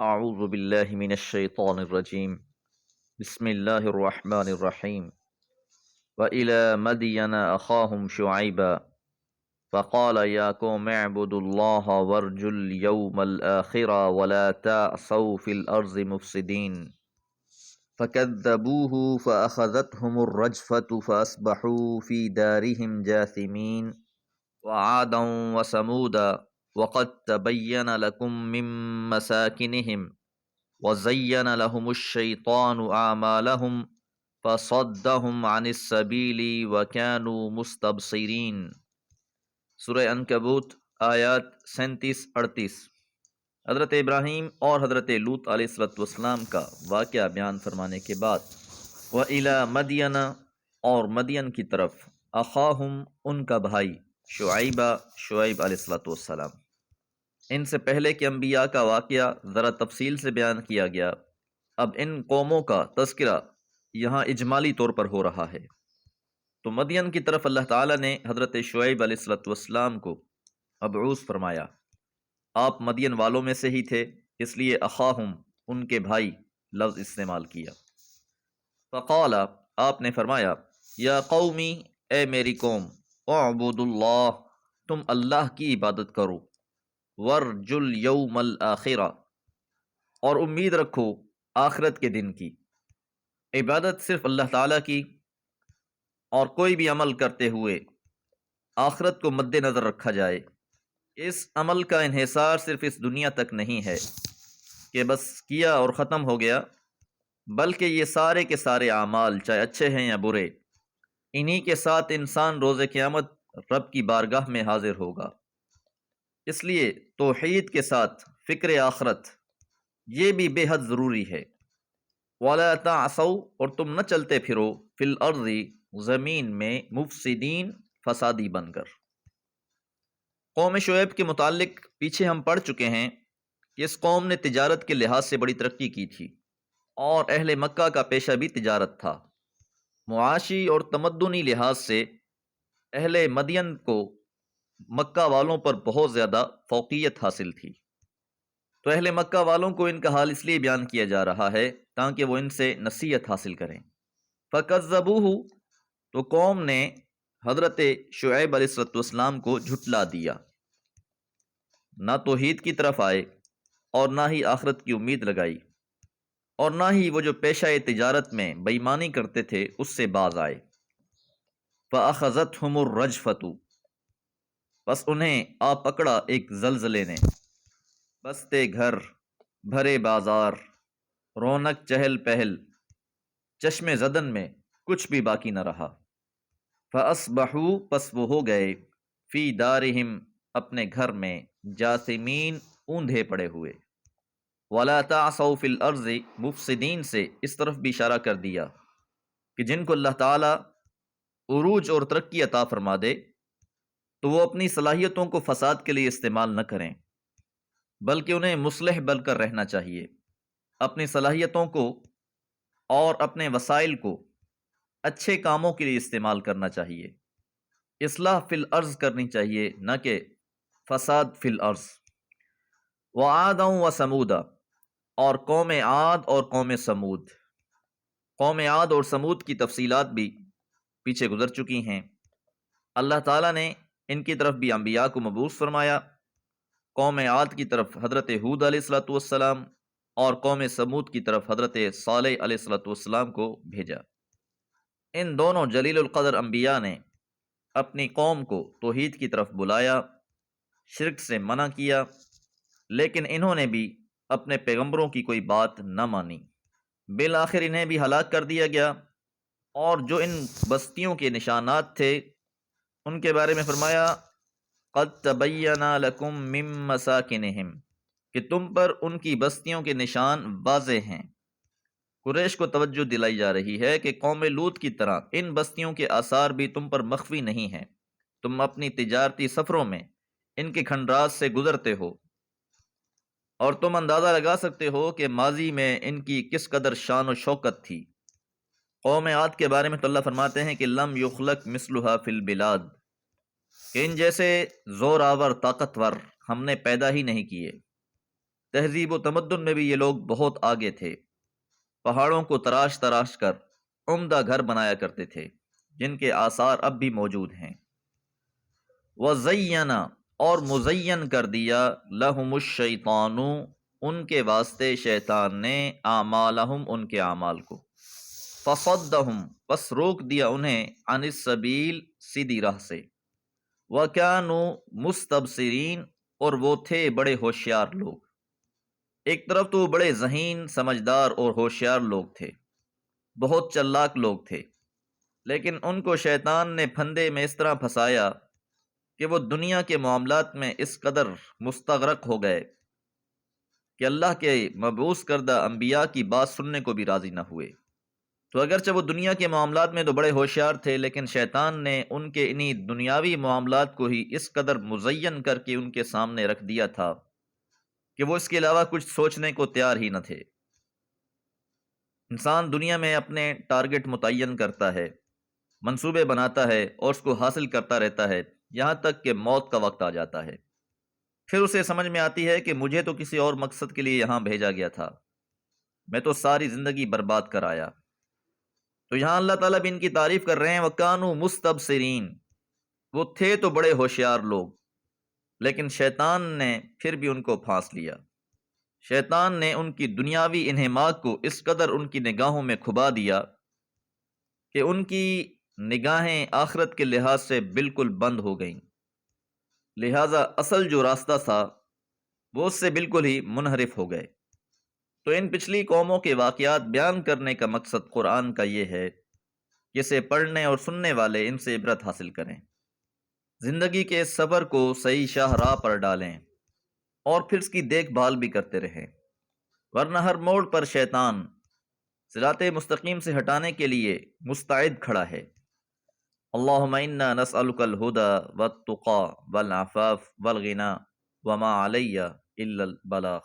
أعوذ بالله من الشيطان الرجيم. بسم الله الرحمن الرحيم. وإلى مدين أخاهم شعيبا فقال يا قوم اعبدوا الله وارجوا اليوم الآخر ولا تعثوا في الأرض مفسدين فكذبوه فأخذتهم الرجفة فأصبحوا في دارهم جاثمين وعادا وثمودا وقد تبين لكم من مساكنهم وَزَيَّنَ لَهُمُ الشَّيْطَانُ أَعْمَالَهُمْ فَصَدَّهُمْ عَنِ السَّبِيلِ وَكَانُوا مُسْتَبْصِرِينَ۔ سورہ عنکبوت آیات 37-38۔ حضرت ابراہیم اور حضرت لوط علیہ السلام کا واقعہ بیان فرمانے کے بعد وَإِلَى مَدْيَنَ اور مدین کی طرف اخاہم ان کا بھائی شعیب علیہ السلام۔ ان سے پہلے کے انبیاء کا واقعہ ذرا تفصیل سے بیان کیا گیا، اب ان قوموں کا تذکرہ یہاں اجمالی طور پر ہو رہا ہے۔ تو مدین کی طرف اللہ تعالیٰ نے حضرت شعیب علیہ السلام کو مبعوث فرمایا۔ آپ مدین والوں میں سے ہی تھے، اس لیے اخاہم ان کے بھائی لفظ استعمال کیا۔ فقال آپ نے فرمایا یا قومی اے میری قوم اعبدوا اللہ تم اللہ کی عبادت کرو، ورجو الیوم الآخرہ اور امید رکھو آخرت کے دن کی۔ عبادت صرف اللہ تعالیٰ کی، اور کوئی بھی عمل کرتے ہوئے آخرت کو مد نظر رکھا جائے۔ اس عمل کا انحصار صرف اس دنیا تک نہیں ہے کہ بس کیا اور ختم ہو گیا، بلکہ یہ سارے کے سارے اعمال چاہے اچھے ہیں یا برے، انہی کے ساتھ انسان روز قیامت رب کی بارگاہ میں حاضر ہوگا۔ اس لیے توحید کے ساتھ فکر آخرت یہ بھی بے حد ضروری ہے۔ وَلَا تَعْثَوْا اور تم نہ چلتے پھرو فی الارض زمین میں مفسدین فسادی بن کر۔ قوم شعیب کے متعلق پیچھے ہم پڑھ چکے ہیں کہ اس قوم نے تجارت کے لحاظ سے بڑی ترقی کی تھی، اور اہل مکہ کا پیشہ بھی تجارت تھا۔ معاشی اور تمدنی لحاظ سے اہل مدین کو مکہ والوں پر بہت زیادہ فوقیت حاصل تھی۔ تو اہل مکہ والوں کو ان کا حال اس لیے بیان کیا جا رہا ہے تاکہ وہ ان سے نصیحت حاصل کریں۔ فَكَذَّبُوهُ تو قوم نے حضرت شعیب علیہ السلام کو جھٹلا دیا، نہ توحید کی طرف آئے اور نہ ہی آخرت کی امید لگائی، اور نہ ہی وہ جو پیشہ تجارت میں بے ایمانی کرتے تھے اس سے باز آئے۔ فَأَخَذَتْهُمُ الرَّجْفَةُ بس انہیں آ پکڑا ایک زلزلے نے، بستے گھر، بھرے بازار، رونق چہل پہل، چشم زدن میں کچھ بھی باقی نہ رہا۔ فَأَصْبَحُوا پس وہ ہو گئے، فی دارہم اپنے گھر میں، جاثمین اوندھے پڑے ہوئے۔ وَلَا تَعْثَوْا فِي الْأَرْضِ مفسدین سے اس طرف بھی اشارہ کر دیا کہ جن کو اللہ تعالیٰ عروج اور ترقی عطا فرما دے تو وہ اپنی صلاحیتوں کو فساد کے لیے استعمال نہ کریں، بلکہ انہیں مصلح بن کر رہنا چاہیے۔ اپنی صلاحیتوں کو اور اپنے وسائل کو اچھے کاموں کے لیے استعمال کرنا چاہیے۔ اصلاح فی الارض کرنی چاہیے، نہ کہ فساد فی الارض۔ وعادا وثمودا اور قوم عاد اور قوم سمود۔ قوم عاد اور سمود کی تفصیلات بھی پیچھے گزر چکی ہیں۔ اللہ تعالیٰ نے ان کی طرف بھی انبیاء کو مبعوث فرمایا۔ قوم عاد کی طرف حضرت ہود علیہ السلام اور قوم سمود کی طرف حضرت صالح علیہ السلام کو بھیجا۔ ان دونوں جلیل القدر انبیاء نے اپنی قوم کو توحید کی طرف بلایا، شرک سے منع کیا، لیکن انہوں نے بھی اپنے پیغمبروں کی کوئی بات نہ مانی۔ بالآخر انہیں بھی ہلاک کر دیا گیا، اور جو ان بستیوں کے نشانات تھے ان کے بارے میں فرمایا قد تبین لکم من مساکنہم کہ تم پر ان کی بستیوں کے نشان واضح ہیں۔ قریش کو توجہ دلائی جا رہی ہے کہ قوم لوط کی طرح ان بستیوں کے آثار بھی تم پر مخفی نہیں ہیں، تم اپنی تجارتی سفروں میں ان کے کھنڈرات سے گزرتے ہو، اور تم اندازہ لگا سکتے ہو کہ ماضی میں ان کی کس قدر شان و شوکت تھی۔ قوم عاد کے بارے میں تو اللہ فرماتے ہیں کہ لم یخلق مثلھا فی البلاد کہ ان جیسے زور آور طاقتور ہم نے پیدا ہی نہیں کیے۔ تہذیب و تمدن میں بھی یہ لوگ بہت آگے تھے، پہاڑوں کو تراش تراش کر عمدہ گھر بنایا کرتے تھے جن کے آثار اب بھی موجود ہیں۔ وَزَيَّنَ اور مزین کر دیا لَهُمُ الشَّيْطَانُ ان کے واسطے شیطان نے اعمالہم ان کے اعمال کو، فصدہم پس روک دیا انہیں عن السبیل سیدھی راہ سے، وَكَانُوا مُسْتَبْصِرِينَ اور وہ تھے بڑے ہوشیار لوگ۔ ایک طرف تو وہ بڑے ذہین سمجھدار اور ہوشیار لوگ تھے، بہت چلاک لوگ تھے، لیکن ان کو شیطان نے پھندے میں اس طرح پھنسایا کہ وہ دنیا کے معاملات میں اس قدر مستغرق ہو گئے کہ اللہ کے مبعوث کردہ انبیاء کی بات سننے کو بھی راضی نہ ہوئے۔ تو اگرچہ وہ دنیا کے معاملات میں تو بڑے ہوشیار تھے، لیکن شیطان نے ان کے انہی دنیاوی معاملات کو ہی اس قدر مزین کر کے ان کے سامنے رکھ دیا تھا کہ وہ اس کے علاوہ کچھ سوچنے کو تیار ہی نہ تھے۔ انسان دنیا میں اپنے ٹارگٹ متعین کرتا ہے، منصوبے بناتا ہے اور اس کو حاصل کرتا رہتا ہے یہاں تک کہ موت کا وقت آ جاتا ہے۔ پھر اسے سمجھ میں آتی ہے کہ مجھے تو کسی اور مقصد کے لیے یہاں بھیجا گیا تھا، میں تو ساری زندگی برباد کر آیا۔ تو یہاں اللہ تعالیٰ بھی ان کی تعریف کر رہے ہیں، وَكَانُوا مُسْتَبْصِرِينَ وہ تھے تو بڑے ہوشیار لوگ، لیکن شیطان نے پھر بھی ان کو پھانس لیا۔ شیطان نے ان کی دنیاوی انہماک کو اس قدر ان کی نگاہوں میں کھبا دیا کہ ان کی نگاہیں آخرت کے لحاظ سے بالکل بند ہو گئیں، لہٰذا اصل جو راستہ تھا وہ اس سے بالکل ہی منحرف ہو گئے۔ تو ان پچھلی قوموں کے واقعات بیان کرنے کا مقصد قرآن کا یہ ہے کہ اسے پڑھنے اور سننے والے ان سے عبرت حاصل کریں، زندگی کے اس سفر کو صحیح شاہ راہ پر ڈالیں اور پھر اس کی دیکھ بھال بھی کرتے رہیں، ورنہ ہر موڑ پر شیطان صراط مستقیم سے ہٹانے کے لیے مستعد کھڑا ہے۔ اللہم انا نسألک الہدی والتقی والعفاف والغنی وما علی الا البلاغ۔